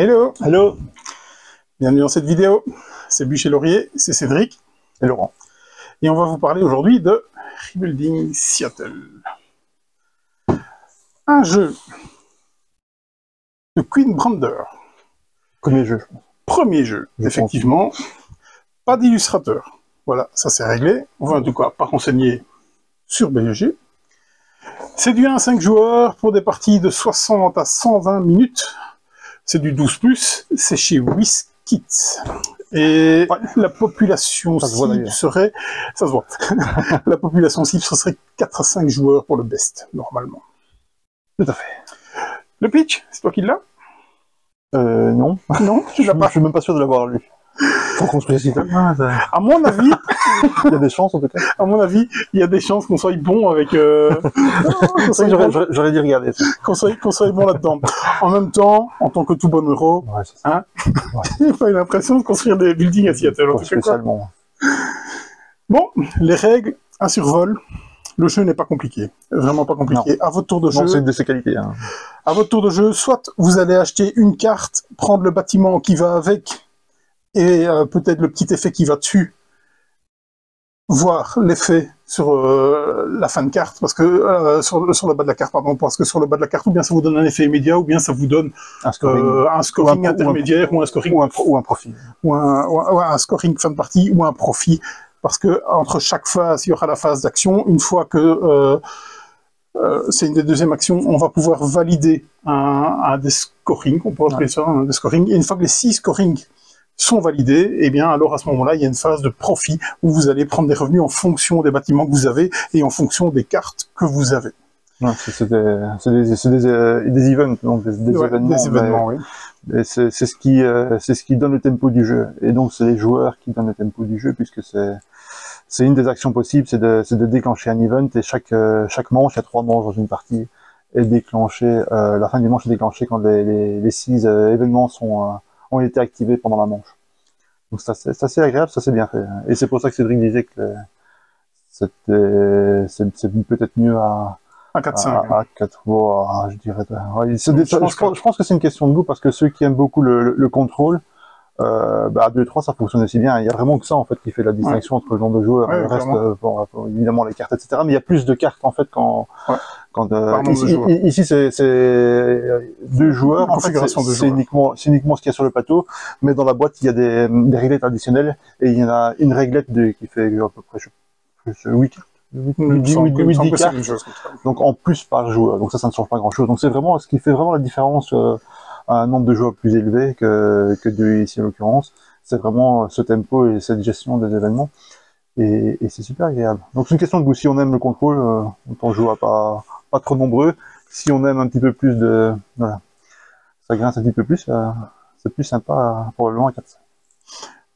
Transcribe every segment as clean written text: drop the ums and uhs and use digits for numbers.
Hello! Hello, Bienvenue dans cette vidéo. C'est Bûche et Laurier, c'est Cédric. et Laurent. Et on va vous parler aujourd'hui de Rebuilding Seattle. Un jeu de Queen Brander. Premier jeu. Premier jeu, effectivement. Pas d'illustrateur. Voilà, ça c'est réglé. On va en tout cas pas renseigner sur BGG. C'est du 1 à 5 joueurs pour des parties de 60 à 120 minutes. C'est du 12+, c'est chez WizKids. Et la population cible serait... Ça se voit. La population cible, ce serait 4 à 5 joueurs pour le best, normalement. Tout à fait. Le pitch, c'est toi qui l'as? Non. Non, tu l'as pas. Je suis même pas sûr de l'avoir lu. Faut qu'on se précise. À mon avis... Il y a des chances, en tout cas. À mon avis, il y a des chances qu'on soit bon avec... J'aurais dû regarder ça. Qu'on soit bon là-dedans. En même temps, en tant que tout bon euro, Ouais, c'est hein, ça. il n'y a pas l'impression de construire des buildings à Seattle. En tout cas, quoi. Bon, les règles, un survol. Le jeu n'est pas compliqué. Vraiment pas compliqué. Non. À votre tour de jeu... Non, c'est une de ses qualités. Hein. À votre tour de jeu, soit vous allez acheter une carte, prendre le bâtiment qui va avec, et peut-être le petit effet qui va dessus, voir l'effet sur la fin de carte, parce que sur le bas de la carte, pardon, parce que sur le bas de la carte, ou bien ça vous donne un effet immédiat, ou bien ça vous donne un scoring intermédiaire, ou un scoring ou un profit, ou un scoring fin de partie, ou un profit, parce que entre chaque phase, il y aura la phase d'action. Une fois que c'est une des deuxièmes actions, on va pouvoir valider un des scorings, on peut appeler ça un des scorings, et une fois que les 6 scorings sont validés, et bien alors à ce moment-là, il y a une phase de profit où vous allez prendre des revenus en fonction des bâtiments que vous avez et en fonction des cartes que vous avez. Ouais, c'est des events, donc des événements. Des événements, oui. C'est ce qui donne le tempo du jeu. Et donc c'est les joueurs qui donnent le tempo du jeu, puisque c'est une des actions possibles, c'est de déclencher un event, et chaque manche, il y a 3 manches dans une partie, est déclenchée, la fin du manche est déclenchée quand les 6 événements ont été activés pendant la manche. Donc c'est assez agréable, ça c'est bien fait. Et c'est pour ça que Cédric disait que c'est peut-être mieux à 4-5. À 4, je dirais. Ouais, je pense que c'est une question de goût, parce que ceux qui aiment beaucoup le contrôle, à 2-3 ça fonctionne aussi bien. Il y a vraiment que ça en fait qui fait la distinction entre le nombre de joueurs. Le reste, évidemment les cartes, etc. Mais il y a plus de cartes en fait ici c'est 2 joueurs. En fait, c'est uniquement ce qu'il y a sur le plateau. Mais dans la boîte il y a des réglettes additionnelles, et il y en a une réglette qui fait à peu près 8 cartes, donc en plus par joueur. Donc ça ne change pas grand chose. Donc c'est vraiment ce qui fait vraiment la différence à un nombre de joueurs plus élevé que 2 ici en l'occurrence. C'est vraiment ce tempo et cette gestion des événements. Et c'est super agréable. Donc c'est une question de goût. Si on aime le contrôle, on joue à pas trop nombreux. Si on aime un petit peu plus ça grince un petit peu plus, c'est plus sympa probablement à 4.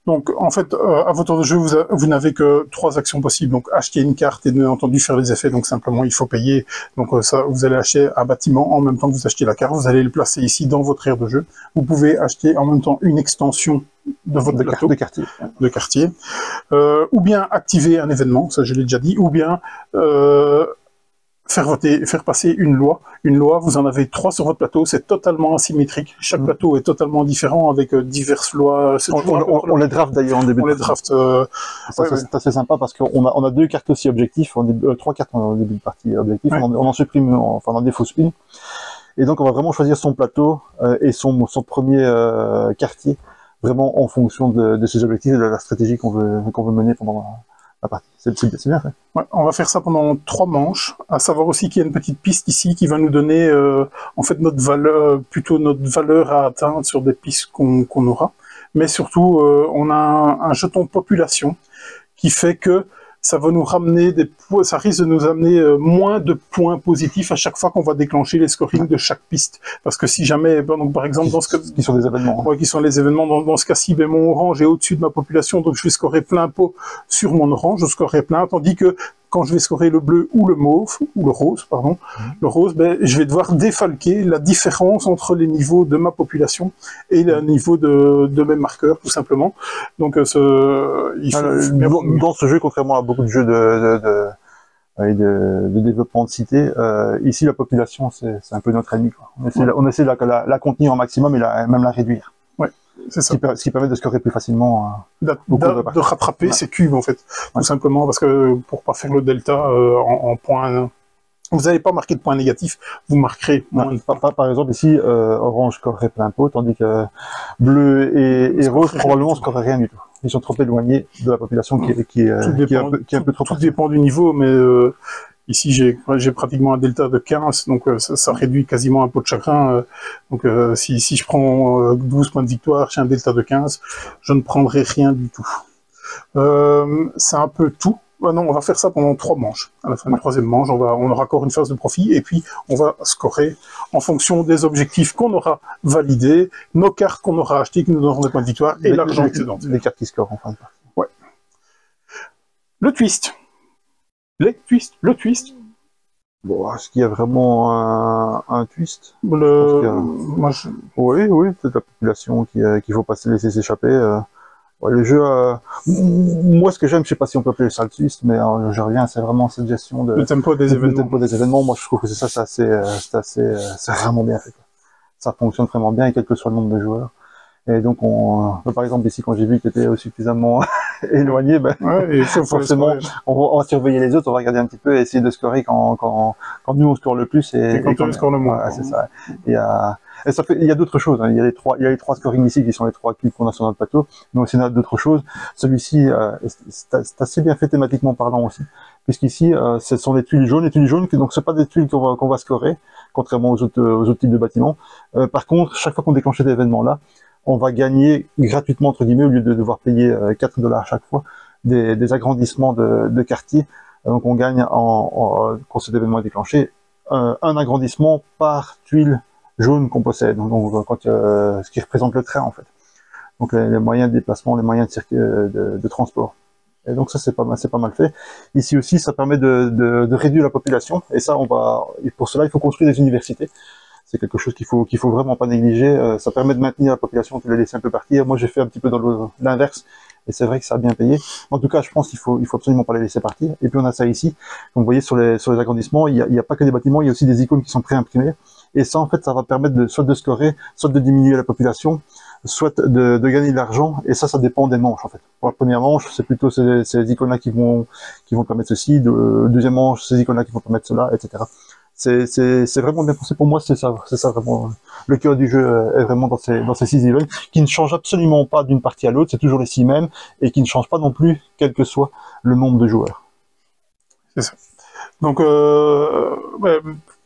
Donc, en fait, à votre tour de jeu, vous n'avez que 3 actions possibles. Donc, acheter une carte et bien entendu faire les effets. Donc, simplement, il faut payer. Donc, ça, vous allez acheter un bâtiment en même temps que vous achetez la carte. Vous allez le placer ici dans votre aire de jeu. Vous pouvez acheter en même temps une extension de votre plateau de quartier. Ou bien activer un événement, ça je l'ai déjà dit. Ou bien faire passer une loi. Une loi, vous en avez 3 sur votre plateau, c'est totalement asymétrique. Chaque plateau est totalement différent avec diverses lois. On les draft d'ailleurs en début de partie. C'est assez sympa, parce qu'on a 2 cartes aussi objectifs, 3 cartes en début de partie objectifs, on en supprime, enfin on a des faux spins. Et donc on va vraiment choisir son plateau et son premier quartier, vraiment en fonction de ses objectifs et de la stratégie qu'on veut mener pendant la partie. C'est bien fait. Ouais, on va faire ça pendant 3 manches. À savoir aussi qu'il y a une petite piste ici qui va nous donner en fait notre valeur à atteindre sur des pistes qu'on aura. Mais surtout, on a un jeton population qui fait que ça va nous ramener des points, ça risque de nous amener moins de points positifs à chaque fois qu'on va déclencher les scorings de chaque piste. Parce que si jamais, donc par exemple, dans ce cas, qui sont des événements, qui sont les événements, dans ce cas-ci, ben, mon orange est au-dessus de ma population, donc je vais scorer plein pot sur mon orange, je scorerai plein, tandis que quand je vais scorer le bleu ou le mauve, ou le rose, pardon, le rose, ben, je vais devoir défalquer la différence entre les niveaux de ma population et le niveau de mes marqueurs, tout simplement. Donc, dans ce jeu, contrairement à beaucoup de jeux et de développement de cité. Ici, la population, c'est un peu notre ennemi, quoi. On essaie de la contenir au maximum et même la réduire. Ouais, c'est ça. Ce qui permet de scorer plus facilement. De rattraper ces cubes, en fait. Tout simplement, parce que pour pas faire le delta en points... Vous n'allez pas marquer de points négatifs, vous marquerez moins de points. Par exemple, ici, orange scorerait plein pot, tandis que bleu et rose, probablement, scorerait rien du tout. Ils sont trop éloignés de la population qui est un peu trop... Tout dépend du niveau, mais ici, j'ai pratiquement un delta de 15, donc ça réduit quasiment un pot de chagrin. Donc si je prends 12 points de victoire, j'ai un delta de 15, je ne prendrai rien du tout. C'est un peu tout. Non, on va faire ça pendant 3 manches. À la fin du 3e manche, on aura encore une phase de profit, et puis on va scorer en fonction des objectifs qu'on aura validés, nos cartes qu'on aura achetées, qui nous donneront des points de victoire, et l'argent excédent. Les cartes qui scorent en fin de partie. Ouais. Le twist. Le twist. Bon, est-ce qu'il y a vraiment un twist? Oui, c'est la population qu'il faut pas se laisser s'échapper. Le jeu, moi ce que j'aime, je sais pas si on peut appeler ça le twist, mais je reviens, c'est vraiment cette gestion le tempo des événements. Moi je trouve que c'est vraiment bien fait, quoi. Ça fonctionne vraiment bien, et quel que soit le nombre de joueurs. Et donc par exemple ici, quand j'ai vu que tu étais suffisamment éloigné, forcément on va surveiller les autres, on va regarder un petit peu et essayer de scorer quand nous on score le plus et quand on score le moins. C'est ça. Il y a d'autres choses, hein. Il y a les 3 scorings ici qui sont les 3 cubes qu'on a sur notre plateau, mais aussi il y a d'autres choses. Celui-ci, c'est assez bien fait thématiquement parlant aussi, puisqu'ici, ce sont des tuiles jaunes, donc c'est pas des tuiles qu'on va scorer, contrairement aux autres types de bâtiments. Par contre, chaque fois qu'on déclenche cet événement-là, on va gagner gratuitement, entre guillemets, au lieu de devoir payer 4 $ chaque fois, des agrandissements de quartier. Donc on gagne, quand cet événement est déclenché, un agrandissement par tuile jaune qu'on possède, donc ce qui représente le train en fait. Donc les moyens de déplacement, les moyens de transport. Et donc ça c'est pas mal fait. Ici aussi ça permet de réduire la population, et ça pour cela il faut construire des universités. C'est quelque chose qu'il faut vraiment pas négliger. Ça permet de maintenir la population, de les laisser un peu partir. Moi j'ai fait un petit peu dans l'inverse, et c'est vrai que ça a bien payé. En tout cas, je pense qu'il faut absolument pas les laisser partir. Et puis on a ça ici. Donc vous voyez sur les agrandissements, il y a pas que des bâtiments, il y a aussi des icônes qui sont préimprimées. Et ça, en fait, ça va permettre soit de scorer, soit de diminuer la population, soit de gagner de l'argent. Et ça dépend des manches, en fait. Pour la première manche, c'est plutôt ces icônes-là qui vont permettre ceci. Deuxième manche, ces icônes-là qui vont permettre cela, etc. C'est vraiment bien pensé. Pour moi, c'est ça vraiment. Le cœur du jeu est vraiment dans ces 6 events, qui ne changent absolument pas d'une partie à l'autre. C'est toujours les 6 mêmes, et qui ne changent pas non plus, quel que soit le nombre de joueurs. C'est ça. Donc,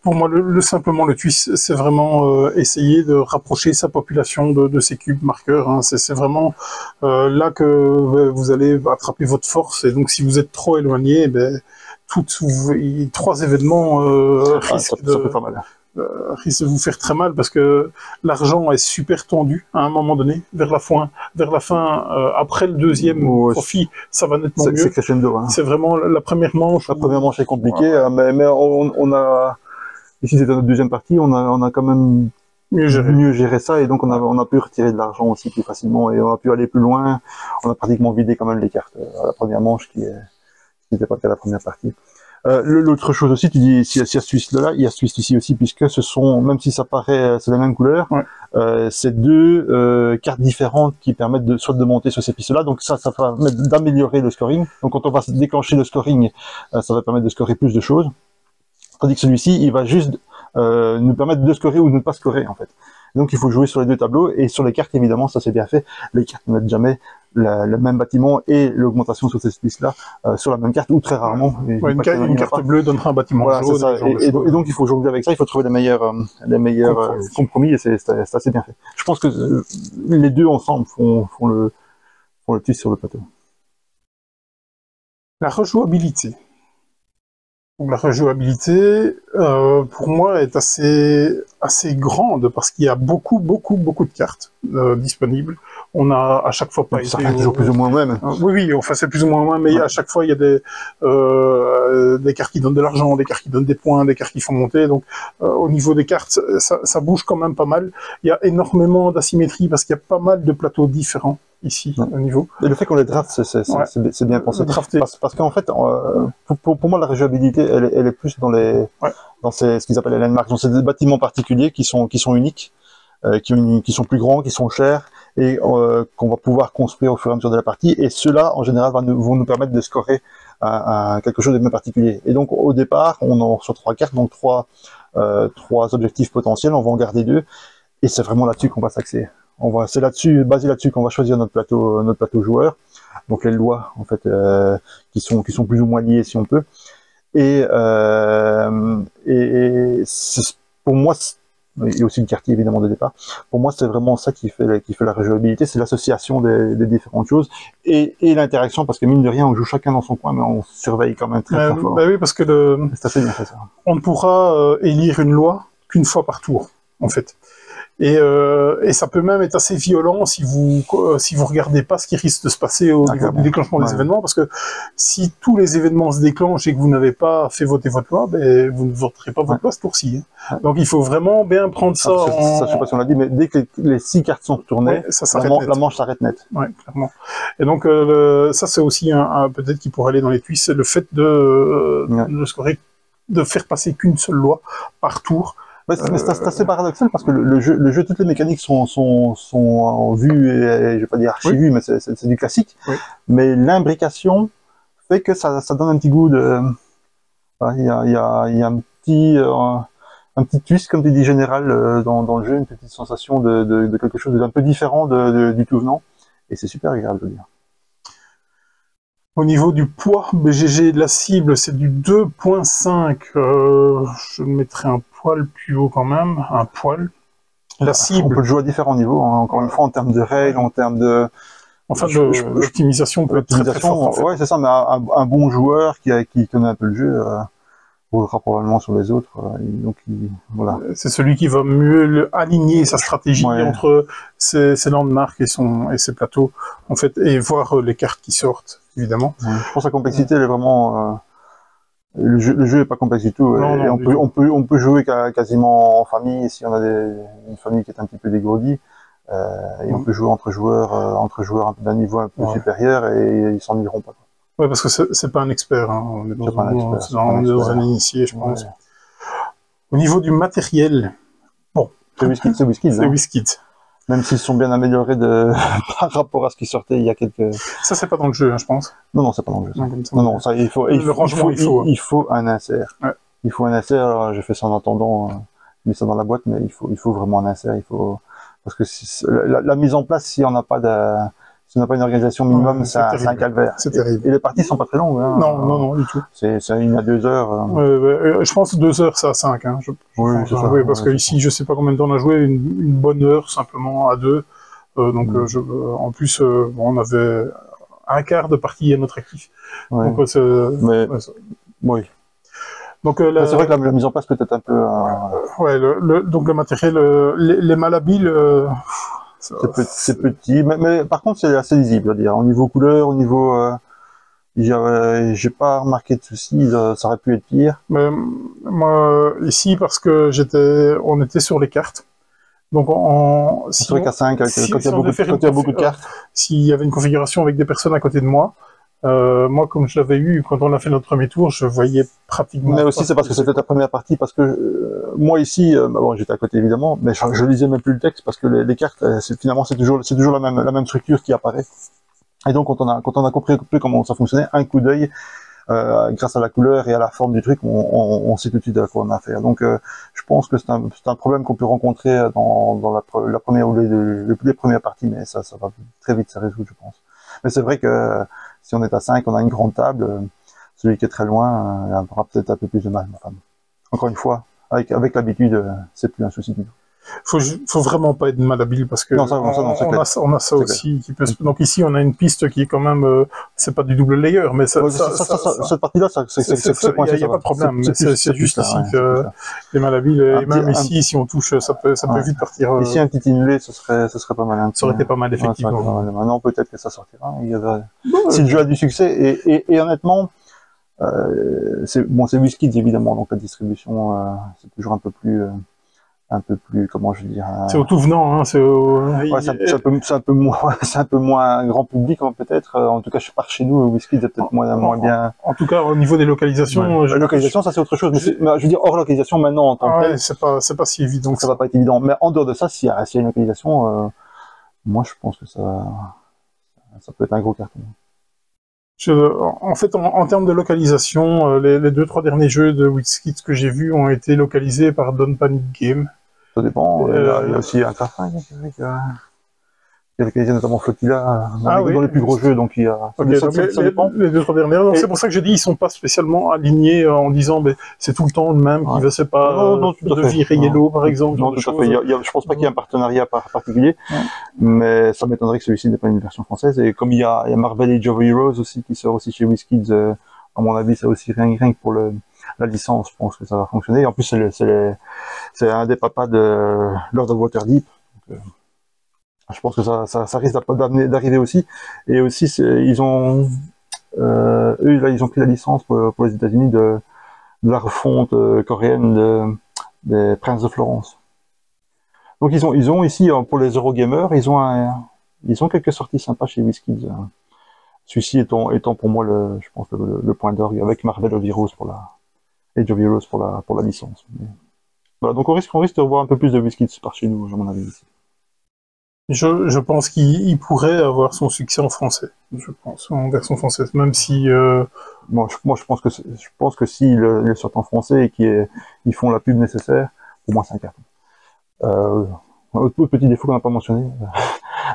pour moi, simplement le twist, c'est vraiment essayer de rapprocher sa population de ces cubes marqueurs. Hein. C'est vraiment là que vous allez attraper votre force. Et donc, si vous êtes trop éloigné, 3 événements risquent de vous faire très mal, parce que l'argent est super tendu à un moment donné, vers la fin, après le deuxième profit, ça va nettement mieux. C'est crescendo, hein. C'est vraiment la première manche. La première manche est compliquée, mais on a... Ici, c'était notre deuxième partie, on a quand même mieux géré ça, et donc on a pu retirer de l'argent aussi plus facilement, et on a pu aller plus loin. On a pratiquement vidé quand même les cartes à la première manche, qui n'était pas le cas à la première partie. L'autre chose aussi, tu dis, s'il y a ce twist-là, il y a ce twist ici aussi, puisque ce sont, même si ça paraît, c'est la même couleur, c'est 2 cartes différentes qui permettent soit de monter sur ces pistes-là, donc ça va permettre d'améliorer le scoring. Donc quand on va déclencher le scoring, ça va permettre de scorer plus de choses. Tandis que celui-ci, il va juste nous permettre de scorer ou de ne pas scorer, en fait. Donc il faut jouer sur les 2 tableaux, et sur les cartes, évidemment, ça c'est bien fait. Les cartes ne mettent jamais le même bâtiment et l'augmentation sur cette piste-là sur la même carte, ou très rarement. Une carte bleue donnera un bâtiment jaune. Ça. Et donc il faut jongler avec ça, il faut trouver les meilleurs compromis, et c'est assez bien fait. Je pense que les 2 ensemble font le twist sur le plateau. La rejouabilité. La rejouabilité, pour moi, est assez grande, parce qu'il y a beaucoup de cartes disponibles. On a à chaque fois pas été... Ça toujours plus ou moins même. Oui, enfin c'est plus ou moins moins, mais à chaque fois il y a des cartes qui donnent de l'argent, des cartes qui donnent des points, des cartes qui font monter. Donc au niveau des cartes, ça bouge quand même pas mal. Il y a énormément d'asymétrie, parce qu'il y a pas mal de plateaux différents. ici, au niveau. Et le fait qu'on les draft, c'est bien pensé. Parce qu'en fait, pour moi, la rejouabilité, elle est plus dans ce qu'ils appellent les landmarks. Donc, c'est des bâtiments particuliers qui sont uniques, qui sont plus grands, qui sont chers, et qu'on va pouvoir construire au fur et à mesure de la partie. Et ceux-là, en général, vont nous permettre de scorer à quelque chose de bien particulier. Et donc, au départ, on en reçoit 3 cartes, donc 3 objectifs potentiels, on va en garder 2. Et c'est vraiment là-dessus qu'on va s'axer. C'est basé là-dessus qu'on va choisir notre plateau joueur. Donc les lois, en fait, qui sont plus ou moins liées si on peut. Et pour moi, et aussi le quartier évidemment de départ. Pour moi, c'est vraiment ça qui fait la rejouabilité, c'est l'association des différentes choses et l'interaction, parce que mine de rien, on joue chacun dans son coin, mais on surveille quand même très fort. Bah oui, parce que c'est assez bien fait ça. On ne pourra élire une loi qu'une fois par tour, en fait. Et ça peut même être assez violent si vous regardez pas ce qui risque de se passer au niveau du déclenchement des événements, parce que si tous les événements se déclenchent et que vous n'avez pas fait voter votre loi, ben vous ne voterez pas votre loi ce tour-ci. Hein. Donc il faut vraiment bien prendre ça. Ça, je sais pas si on l'a dit, mais dès que les 6 cartes sont retournées, la manche s'arrête net. Ouais, clairement. Et donc ça c'est aussi peut-être qui pourrait aller dans les tuyaux, c'est le fait de scorer, de faire passer qu'une seule loi par tour. Mais c'est assez paradoxal parce que le jeu, toutes les mécaniques sont vues et je vais pas dire archivues, mais c'est du classique. Oui. Mais l'imbrication fait que ça donne un petit goût de, il y a un petit twist, comme tu dis, général dans le jeu, une petite sensation de quelque chose d'un peu différent du tout venant, et c'est super agréable de dire. Au niveau du poids BGG de la cible, c'est du 2.5. Je mettrai un poil plus haut quand même, un poil. La cible. On peut le jouer à différents niveaux, hein. Encore une fois, en termes de règles, en termes de. Enfin, l'optimisation peut être très forte. En fait. Ouais, c'est ça, mais un bon joueur qui connaît un peu le jeu roulera probablement sur les autres. Donc, voilà. C'est celui qui va mieux aligner sa stratégie entre ses landmarks et ses plateaux, en fait, et voir les cartes qui sortent, évidemment. Ouais. Je pense que la complexité, elle est vraiment. Le jeu n'est pas complexe du tout. Non, et on peut jouer quasiment en famille si on a une famille qui est un petit peu dégourdie. Et on peut jouer entre joueurs d'un niveau un peu supérieur et ils s'ennuieront pas. Ouais, parce que c'est pas un expert, hein. On est dans un initié, je pense. Ouais. Au niveau du matériel, bon. C'est WizKids. C'est WizKids. Même s'ils sont bien améliorés par rapport à ce qui sortait il y a quelques... Ça, c'est pas dans le jeu, hein, je pense. Non, c'est pas dans le jeu. Non, ça, il faut un insert. Ouais. Il faut un insert, alors j'ai fait ça en attendant, j'ai mis ça dans la boîte, mais il faut vraiment un insert, parce que la mise en place, si on n'a pas une organisation minimum, c'est un calvaire. C'est terrible. Et les parties sont pas très longues. Hein. Non, du tout. C'est 1 à 2 heures. Je pense que 2 heures, c'est à 5. Hein. Oui, parce que ici, je sais pas combien de temps on a joué, une bonne heure simplement à 2. Donc, en plus, on avait un quart de partie à notre actif. Ouais. Donc, oui. Donc, c'est vrai que la mise en place peut être un peu... donc le matériel, les malhabiles... c'est petit, mais par contre c'est assez lisible, à dire. Au niveau couleur, au niveau... j'ai pas remarqué de soucis, ça aurait pu être pire. Mais, moi, ici, parce que on était sur les cartes. Donc, c'est vrai qu'à 5, quand il y a beaucoup de cartes. S'il y avait une configuration avec des personnes à côté de moi, moi, comme je l'avais eu quand on a fait notre premier tour, je voyais pratiquement... Mais aussi, c'est parce que c'était ta première partie, parce que moi ici, bon, j'étais à côté évidemment, mais je lisais même plus le texte, parce que les cartes, finalement, c'est toujours la même structure qui apparaît. Et donc, quand on a compris comment ça fonctionnait, un coup d'œil, grâce à la couleur et à la forme du truc, on sait tout de suite à quoi on a affaire. Donc, je pense que c'est un problème qu'on peut rencontrer dans la première ou les premières parties, mais ça va très vite se résoudre, je pense. Mais c'est vrai que si on est à 5, on a une grande table, celui qui est très loin aura peut-être un peu plus de mal. Enfin, encore une fois, avec l'habitude, c'est plus un souci du tout. Faut vraiment pas être malhabile parce que on a ça aussi qui peut donc ici on a une piste qui est quand même c'est pas du double layer mais cette partie là il y a pas de problème c'est juste ici que les malhabiles et même ici si on touche ça peut vite partir ici un petit inlay ce serait pas mal ça aurait été pas mal effectivement maintenant peut-être que ça sortira si le jeu a du succès et honnêtement c'est WizKids évidemment donc la distribution c'est toujours un peu plus un peu plus, comment je veux dire... C'est au tout venant, hein, c'est ouais, c'est un peu moins, c'est un peu moins grand public, hein, peut-être. En tout cas, par chez nous, whisky, c'est peut-être moins bien. En tout cas, au niveau des localisations... Ouais. La localisation, ça c'est autre chose. Mais je veux dire, hors localisation, maintenant, en tant que tel, c'est pas si évident. Ça va pas être évident. Mais en dehors de ça, s'il y a une localisation, moi, je pense que ça peut être un gros carton. En fait, en termes de localisation, les 2-3 derniers jeux de WizKids que j'ai vus ont été localisés par Don't Panic Game. Ça dépend. Il y a aussi un Craft qui est localisé notamment Flotilla dans les plus gros jeux, donc il y a... ça dépend. Les 2-3 dernières. C'est pour ça que j'ai dit ils sont pas spécialement alignés en disant c'est tout le temps le même qui ne sait pas de virer Yellow par exemple. Non, tout à fait. Je pense pas qu'il y ait un partenariat particulier, mais ça m'étonnerait que celui-ci n'ait pas une version française. Et comme il y a Marvel Age of Heroes aussi qui sort aussi chez WizKids, à mon avis c'est aussi rien que pour la licence, je pense que ça va fonctionner. En plus c'est un des papas de Lord of Waterdeep. Je pense que ça risque d'arriver aussi. Et aussi, ils ont pris la licence pour les États-Unis de la refonte coréenne des Princes de Florence. Donc ils ont ici, pour les Eurogamers, ils ont quelques sorties sympas chez WizKids. Celui-ci étant pour moi je pense le point d'orgue avec Marvel of Heroes Age of Heroes pour la licence. Mais, voilà, donc on risque de revoir un peu plus de WizKids par chez nous, à mon avis ici. Je pense qu'il pourrait avoir son succès en français, je pense, en version française, même si... Moi, je pense que s'ils le sortent en français et qu'ils font la pub nécessaire, pour moi, c'est un carton. Autre petit défaut qu'on n'a pas mentionné,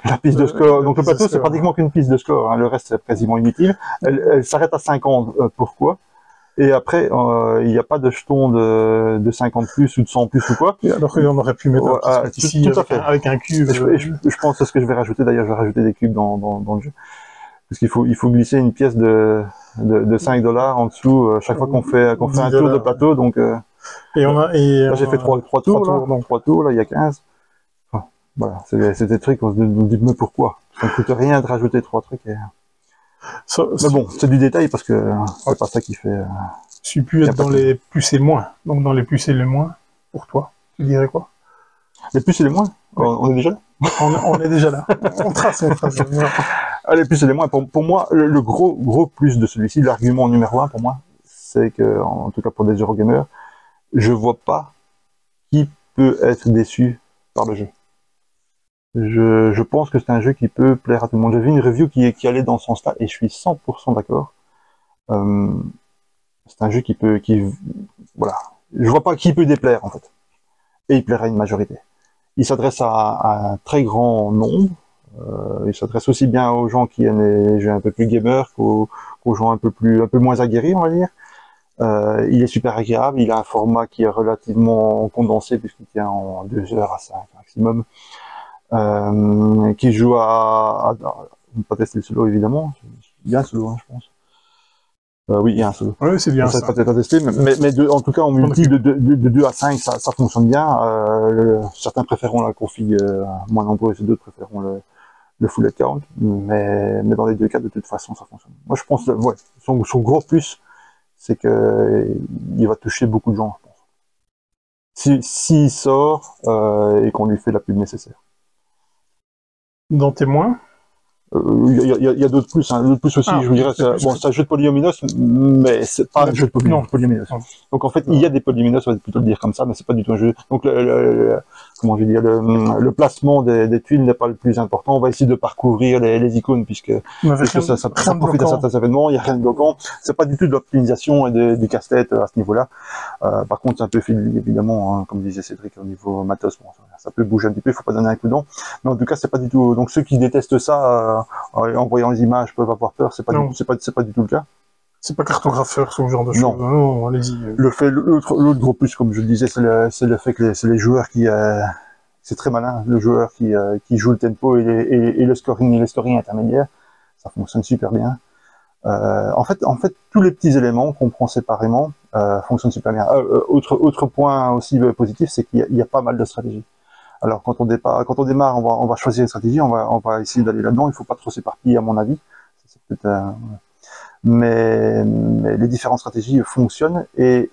la piste de score. Donc le plateau, c'est pratiquement qu'une piste de score, hein. Le reste, c'est quasiment inutile. Elle s'arrête à 50. Pourquoi? Et après, il n'y a pas de jeton de 50 plus ou de 100 plus ou quoi. Alors qu'on aurait pu mettre ici tout à fait. Avec un cube. Je pense que c'est ce que je vais rajouter. D'ailleurs, je vais rajouter des cubes dans le jeu. Parce qu'il faut glisser une pièce de $5 en dessous chaque fois qu'on fait un tour de plateau. Donc, là, j'ai fait 3 tours, là, il y a 15. Enfin, voilà, c'est des trucs, on se dit, mais pourquoi? Ça ne coûte rien de rajouter 3 trucs. Mais bon, c'est du détail parce que c'est pas ça qui fait... Tu peux être dans les plus et moins. Donc dans les plus et les moins, pour toi, tu dirais quoi? Les plus et les moins? On est déjà là? On est déjà là. On trace. Les plus et les moins, pour moi, le gros plus de celui-ci, l'argument numéro 1 pour moi, c'est que, en tout cas pour des Eurogamers, je vois pas qui peut être déçu par le jeu. Je pense que c'est un jeu qui peut plaire à tout le monde. J'ai vu une review qui allait dans ce sens-là et je suis 100% d'accord. C'est un jeu voilà. Je vois pas qui peut déplaire en fait. Et il plaira à une majorité. Il s'adresse à un très grand nombre. Il s'adresse aussi bien aux gens qui aiment les jeux un peu plus gamers qu'aux gens un peu moins aguerris, on va dire. Il est super agréable. Il a un format qui est relativement condensé puisqu'il tient en 2 heures à 5 maximum. Qui joue on va pas tester le solo évidemment, il y a un solo hein, je pense. Oui, il y a un solo. Oui, c'est bien ça. Peut-être à tester, mais en tout cas en multi de 2 à 5 ça fonctionne bien. Certains préféreront la config moins nombreuse et d'autres préféreront le full head count, mais dans les 2 cas de toute façon ça fonctionne. Moi je pense son gros plus c'est que il va toucher beaucoup de gens je pense. S'il sort et qu'on lui fait la pub nécessaire. Dans Témoin? Il y a d'autres plus, hein. D'autres plus aussi, je vous dirais, c'est un jeu de polyominoes, mais c'est pas un jeu de polyominoes. Donc en fait, il y a des polyominoes, on va plutôt le dire comme ça, mais c'est pas du tout un jeu. Donc comment je vais dire, le placement des tuiles n'est pas le plus important. On va essayer de parcourir les icônes puisque ça profite à certains événements, il y a rien de bloquant. C'est pas du tout de l'optimisation et du casse-tête à ce niveau-là. Par contre, c'est un peu fiddly, évidemment, hein, comme disait Cédric au niveau matos. Bon, ça peut bouger un petit peu, il faut pas donner un coup dedans. Mais en tout cas, c'est pas du tout. Donc ceux qui détestent ça, en voyant les images, peuvent avoir peur. C'est pas du tout le cas. C'est pas cartographeur, ce genre de choses. Non, allez-y. L'autre gros plus, comme je le disais, c'est le fait que c'est les joueurs qui, c'est très malin, le joueur qui joue le tempo et le scoring intermédiaire. Ça fonctionne super bien. En fait, tous les petits éléments qu'on prend séparément fonctionnent super bien. Autre point aussi positif, c'est qu'il y a pas mal de stratégies. Alors quand on démarre, on va choisir une stratégie, on va essayer d'aller là-dedans. Il faut pas trop s'éparpiller à mon avis. Mais les différentes stratégies fonctionnent et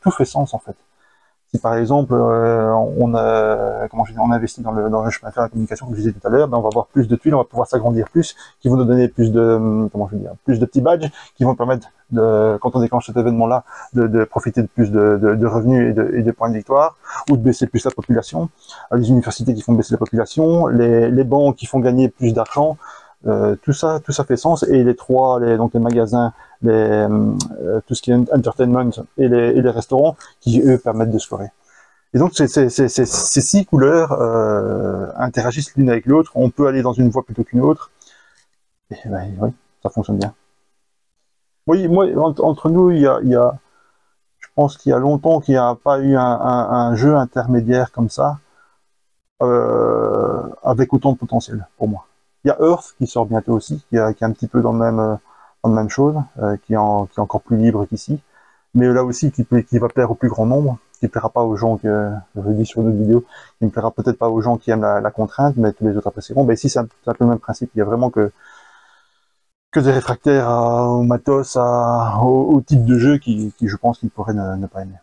tout fait sens en fait. Si par exemple on investit dans le chemin de fer, la communication, comme je disais tout à l'heure, ben on va avoir plus de tuiles, on va pouvoir s'agrandir plus, qui vont nous donner plus de plus de petits badges, qui vont permettre quand on déclenche cet événement-là, de profiter de plus de revenus et de points de victoire, ou de baisser plus la population. Les universités qui font baisser la population, les banques qui font gagner plus d'argent. Tout ça fait sens, et donc les magasins, tout ce qui est entertainment et les restaurants qui eux permettent de scorer. Et donc ces 6 couleurs interagissent l'une avec l'autre. On peut aller dans une voie plutôt qu'une autre. Et ben, oui, ça fonctionne bien. Oui, moi entre nous, je pense qu'il y a longtemps qu'il n'y a pas eu un jeu intermédiaire comme ça avec autant de potentiel pour moi. Il y a Earth qui sort bientôt aussi, qui est un petit peu dans le même chose, qui est encore plus libre qu'ici, mais là aussi qui va plaire au plus grand nombre, qui ne plaira pas aux gens je le dis sur notre vidéo, qui ne plaira peut-être pas aux gens qui aiment la contrainte, mais tous les autres apprécieront. Ben ici c'est un peu le même principe, il y a vraiment que des réfractaires au matos, au type de jeu qui je pense qu'ils pourraient ne pas aimer.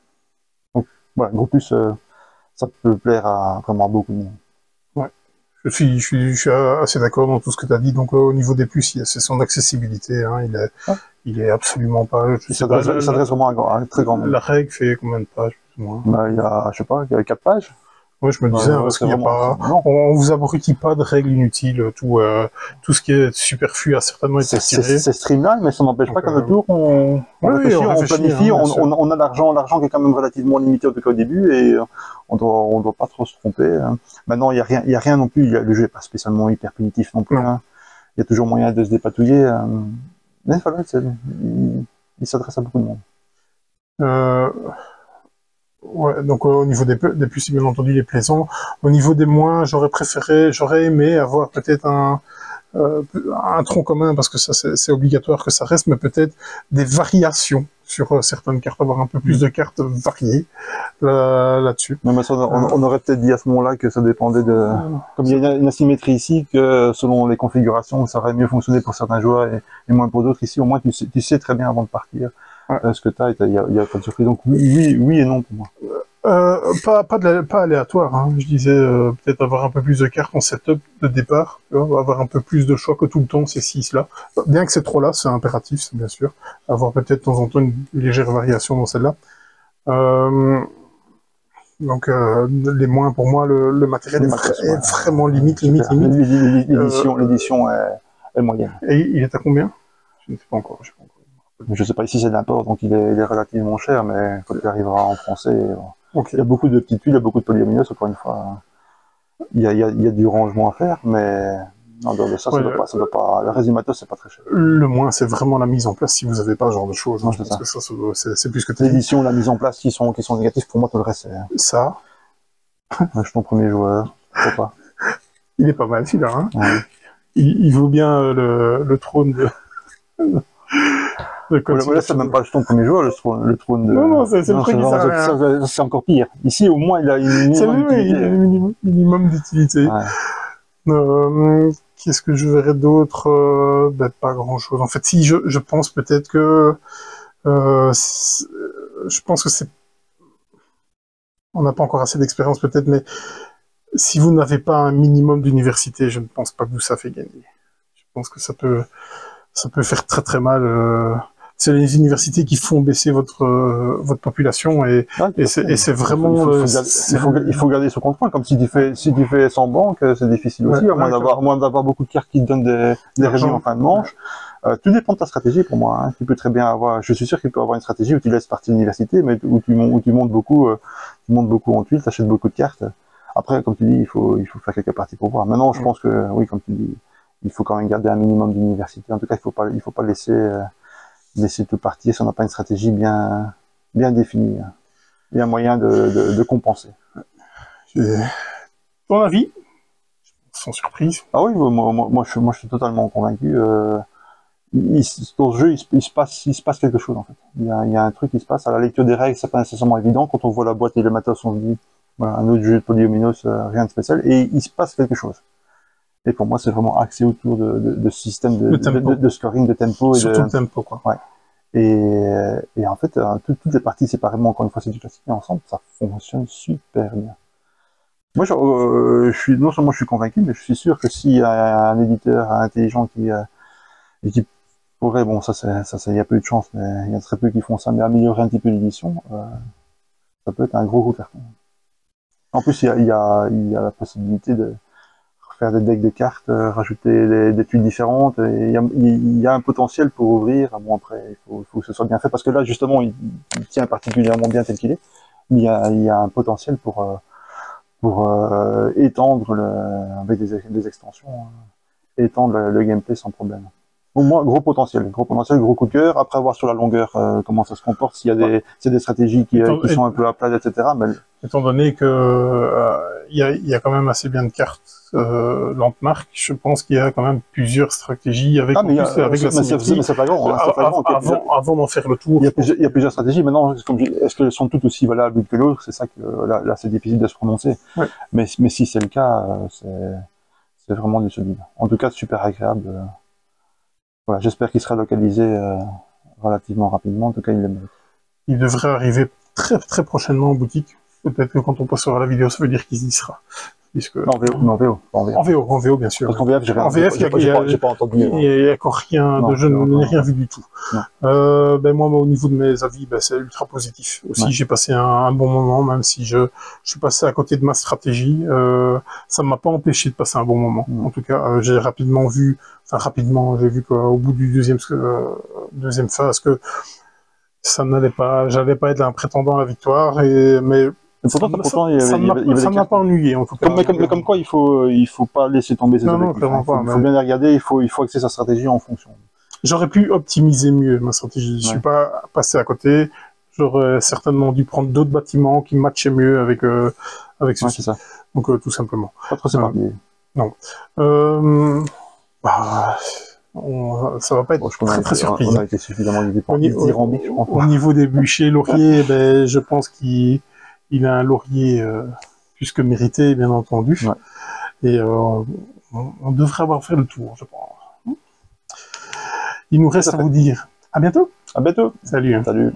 Donc voilà, gros plus, ça peut plaire à vraiment beaucoup de monde. Je suis assez d'accord dans tout ce que tu as dit. Donc au niveau des plus, c'est son accessibilité. Hein, il est absolument pas. Il s'adresse vraiment à un très grand nombre. La règle fait combien de pages plus ou moins? Bah, il y a, je sais pas, il y a 4 pages. Oui, je me disais, parce qu'il n'y a pas, on vous abrutit pas de règles inutiles, tout ce qui est superflu a certainement été tiré. C'est streamline, mais ça n'empêche pas qu'à notre tour, on planifie, on a l'argent qui est quand même relativement limité, en tout cas au début, et on doit pas trop se tromper. Maintenant, il y a rien non plus, le jeu est pas spécialement hyper punitif non plus, hein. Il y a toujours moyen de se dépatouiller, mais voilà, il s'adresse à beaucoup de monde. Ouais, donc au niveau des plus, bien entendu, il est plaisant. Au niveau des moins, j'aurais aimé avoir peut-être un tronc commun, parce que ça c'est obligatoire que ça reste, mais peut-être des variations sur certaines cartes, avoir un peu plus de cartes variées là-dessus. Mais ça, on aurait peut-être dit à ce moment-là que ça dépendait comme il y a une asymétrie ici, que selon les configurations, ça aurait mieux fonctionné pour certains joueurs et moins pour d'autres. Ici, au moins, tu sais très bien avant de partir. Ce que il y a pas de surprise. Donc oui et non pour moi. Pas aléatoire, hein. Je disais peut-être avoir un peu plus de cartes en setup de départ, avoir un peu plus de choix que tout le temps ces 6 là. Bien que ces 3 là, c'est impératif, c'est bien sûr. Avoir peut-être de temps en temps une légère variation dans celle-là. Donc les moins pour moi, le matériel est vraiment limite. L'édition est moyenne. Et il est à combien? Je ne sais pas encore. Je sais pas, ici c'est d'import, donc il est relativement cher, mais quand il arrivera en français, okay. Il y a beaucoup de petites tuiles, il y a beaucoup de polyaminos, encore une fois. Il y a du rangement à faire, mais en dehors de ça, ça doit pas, le résumatos, c'est pas très cher. Le moins, c'est vraiment la mise en place si vous n'avez pas ce genre de choses. Hein, parce que c'est plus que l'édition, la mise en place qui sont négatifs, pour moi, tout le reste, c'est... Ça. Je ton premier joueur, pourquoi pas. Il est pas mal, celui-là, hein. Ouais. Il vaut bien le trône de... Là, c'est même pas ton premier joueur, le trône de... Non, c'est le truc qui c'est encore pire. Ici, au moins, il a une minimum d'utilité. Ouais. Qu'est-ce que je verrais d'autre? Pas grand-chose. En fait, si, je pense peut-être que... je pense que c'est... On n'a pas encore assez d'expérience peut-être, mais si vous n'avez pas un minimum d'université, je ne pense pas que vous savez gagner. Je pense que ça peut faire très très mal. C'est les universités qui font baisser votre population et c'est vraiment... Il faut garder son contrôle, comme si tu fais sans banque, c'est difficile aussi, à moins d'avoir beaucoup de cartes qui te donnent des régimes en fin de manche. Tout dépend de ta stratégie pour moi, hein. Tu peux très bien avoir, je suis sûr qu'il peut avoir une stratégie où tu laisses partir l'université, mais où tu montes beaucoup en tuiles, tu achètes beaucoup de cartes. Après, comme tu dis, il faut faire quelques parties pour voir. Maintenant, je pense que, oui, comme tu dis, il faut quand même garder un minimum d'université. En tout cas, il faut pas laisser tout partir si on n'a pas une stratégie bien définie. Il y a un moyen de compenser. Ton avis? Sans surprise. Ah oui, moi je suis totalement convaincu. Dans ce jeu, il se passe quelque chose en fait. Il y a un truc qui se passe. À la lecture des règles, c'est pas nécessairement évident. Quand on voit la boîte et le matos, on se dit, voilà, un autre jeu de polyaminos, rien de spécial. Et il se passe quelque chose. Et pour moi, c'est vraiment axé autour de système de scoring, de tempo. Surtout le tempo, quoi. Ouais. Et en fait, toutes les parties séparément, encore une fois, c'est du classique, mais ensemble, ça fonctionne super bien. Moi, non seulement je suis convaincu, mais je suis sûr que s'il y a un éditeur intelligent qui pourrait, bon, ça, il y a peu de chance, mais il y a très peu qui font ça, mais améliorer un petit peu l'édition, ça peut être un gros carton. En plus, il y a la possibilité de faire des decks de cartes, rajouter des tuiles différentes, et il y a un potentiel pour ouvrir. Bon, après, il faut que ce soit bien fait, parce que là, justement, il tient particulièrement bien tel qu'il est, mais il y a un potentiel pour étendre avec des extensions, étendre le gameplay sans problème. Au moins, gros potentiel, gros coup de cœur. Après, voir sur la longueur comment ça se comporte, s'il y a des stratégies qui sont un peu à plat, etc. Mais... Étant donné que il y a quand même assez bien de cartes Landmark, je pense qu'il y a quand même plusieurs stratégies avec, avec la symétrie. Mais c'est pas grand. Avant d'en faire le tour. Il y a plusieurs stratégies. Maintenant, est-ce qu'elles sont toutes aussi valables que l'autre? C'est ça que là c'est difficile de se prononcer. Ouais. Mais si c'est le cas, c'est vraiment du solide. En tout cas, super agréable. Voilà, j'espère qu'il sera localisé relativement rapidement. En tout cas, il le mérite. Il devrait arriver très prochainement en boutique. Peut-être que quand on postera la vidéo, ça veut dire qu'il y sera. Puisque... Non, en VO, bien sûr. Parce qu'en VF, j'ai pas entendu. Il n'y a encore rien je n'ai rien vu du tout. Moi, au niveau de mes avis, c'est ultra positif. Aussi, j'ai passé un bon moment, même si je suis passé à côté de ma stratégie. Ça ne m'a pas empêché de passer un bon moment. En tout cas, j'ai j'ai vu qu'au bout du deuxième phase, que ça j'allais pas être un prétendant à la victoire, mais pourtant, ça ne m'a pas ennuyé, en tout cas. Mais comme quoi, il faut pas laisser tomber ses objectifs. Il faut bien les regarder, il faut axer sa stratégie en fonction. J'aurais pu optimiser mieux ma stratégie. Je suis pas passé à côté. J'aurais certainement dû prendre d'autres bâtiments qui matchaient mieux avec ceci. Ça. Donc, tout simplement. Pas trop séparé. Non. Ça va pas être très surpris. On a été suffisamment dithyrambique, je pense. Au niveau des bûchers lauriers, je pense qu'il a un laurier plus que mérité, bien entendu. Et on devrait avoir fait le tour, je pense. Il nous reste à vous dire à bientôt. À bientôt. Salut. Salut.